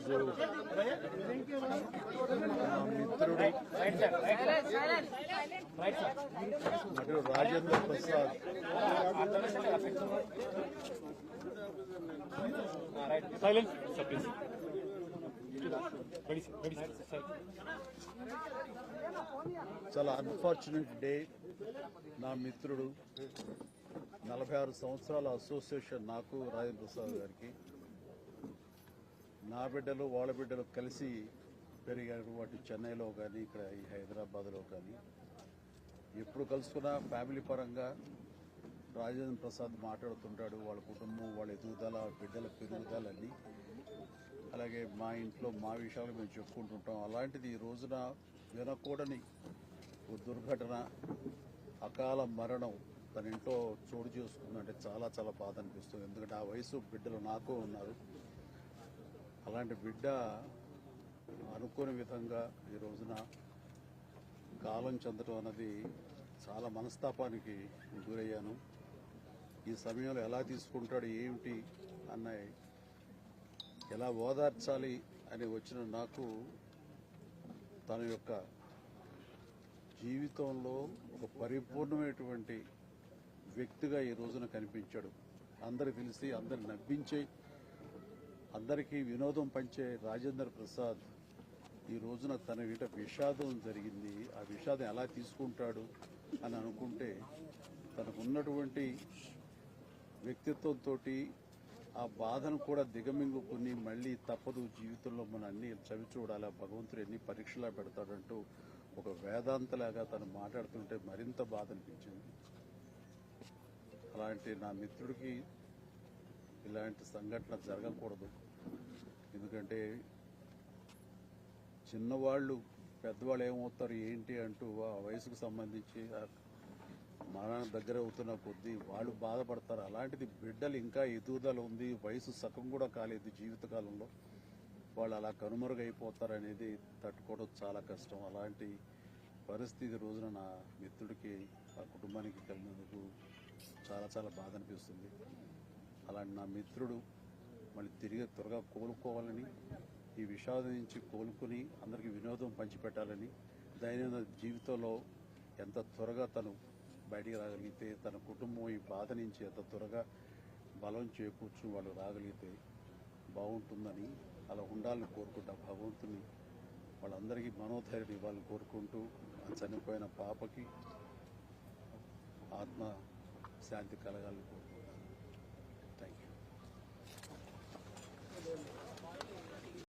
ఈరోజు నా మిత్రుడు అటు రాజేంద్ర ప్రసాద్ చాలా అన్ఫార్చునేట్ డే. నా మిత్రుడు 46 సంవత్సరాల అసోసియేషన్ నాకు రాజేంద్ర ప్రసాద్ గారికి, నా బిడ్డలు వాళ్ళ బిడ్డలు కలిసి పెరిగారు. వాటి చెన్నైలో కానీ ఇక్కడ ఈ హైదరాబాద్లో కానీ ఎప్పుడు కలుసుకున్నా ఫ్యామిలీ పరంగా రాజేంద్ర ప్రసాద్ మాట్లాడుతుంటాడు. వాళ్ళ కుటుంబం, వాళ్ళ ఎదుగుదల, బిడ్డల పెరుగుదలన్నీ, అలాగే మా ఇంట్లో మా విషయాలు మేము చెప్పుకుంటుంటాం. అలాంటిది ఈ రోజున వినకూడని ఓ దుర్ఘటన, అకాల మరణం తన ఇంట్లో చోటు చేసుకుందంటే చాలా చాలా బాధ అనిపిస్తుంది. ఎందుకంటే ఆ వయసు బిడ్డలు నాకు ఉన్నారు. అలాంటి బిడ్డ అనుకోని విధంగా ఈ రోజున కాలం చెందడం అన్నది చాలా మనస్తాపానికి గురయ్యాను. ఈ సమయంలో ఎలా తీసుకుంటాడు, ఏమిటి అన్న, ఎలా ఓదార్చాలి అని వచ్చిన నాకు తన యొక్క జీవితంలో ఒక పరిపూర్ణమైనటువంటి వ్యక్తిగా ఈ రోజున కనిపించాడు. అందరికి తెలిసి అందరిని నవ్వించే, అందరికీ వినోదం పంచే రాజేంద్ర ప్రసాద్ ఈ రోజున తన వీట విషాదం జరిగింది. ఆ విషాదం ఎలా తీసుకుంటాడు అని అనుకుంటే తనకున్నటువంటి వ్యక్తిత్వంతో ఆ బాధను కూడా దిగమింగుకుని మళ్ళీ తప్పదు జీవితంలో మన అన్ని చవి చూడాలి, భగవంతుడు ఎన్ని పరీక్షలా పెడతాడంటూ ఒక వేదాంతలాగా తను మాట్లాడుతుంటే మరింత బాధ అనిపించింది. అలాంటి నా మిత్రుడికి ఇలాంటి సంఘటన జరగకూడదు. ఎందుకంటే చిన్నవాళ్ళు పెద్దవాళ్ళు ఏమవుతారు ఏంటి అంటూ ఆ వయసుకు సంబంధించి మరణం దగ్గర అవుతున్న కొద్దీ వాళ్ళు బాధపడతారు. అలాంటిది బిడ్డలు ఇంకా ఎదుగుదల ఉంది, వయసు సగం కూడా కాలేదు జీవితకాలంలో, వాళ్ళు అలా కనుమరుగైపోతారనేది తట్టుకోవడం చాలా కష్టం. అలాంటి పరిస్థితి రోజున నా మిత్రుడికి, ఆ కుటుంబానికి కలిగినందుకు చాలా చాలా బాధ అనిపిస్తుంది. అలాంటి నా మిత్రుడు మళ్ళీ తిరిగి త్వరగా కోలుకోవాలని, ఈ విషాదం నుంచి కోలుకుని అందరికీ వినోదం పంచిపెట్టాలని, దైనందిన జీవితంలో ఎంత త్వరగా తను బయటికి రాగలిగితే, తన కుటుంబం ఈ బాధ నుంచి ఎంత త్వరగా బలం చేకూర్చుని వాళ్ళు రాగలిగితే బాగుంటుందని, అలా ఉండాలని కోరుకుంటా. భగవంతుని వాళ్ళందరికీ మనోధైర్యం ఇవ్వాలని కోరుకుంటూ, చనిపోయిన పాపకి ఆత్మ శాంతి కలగాలని కోరుకుంటూ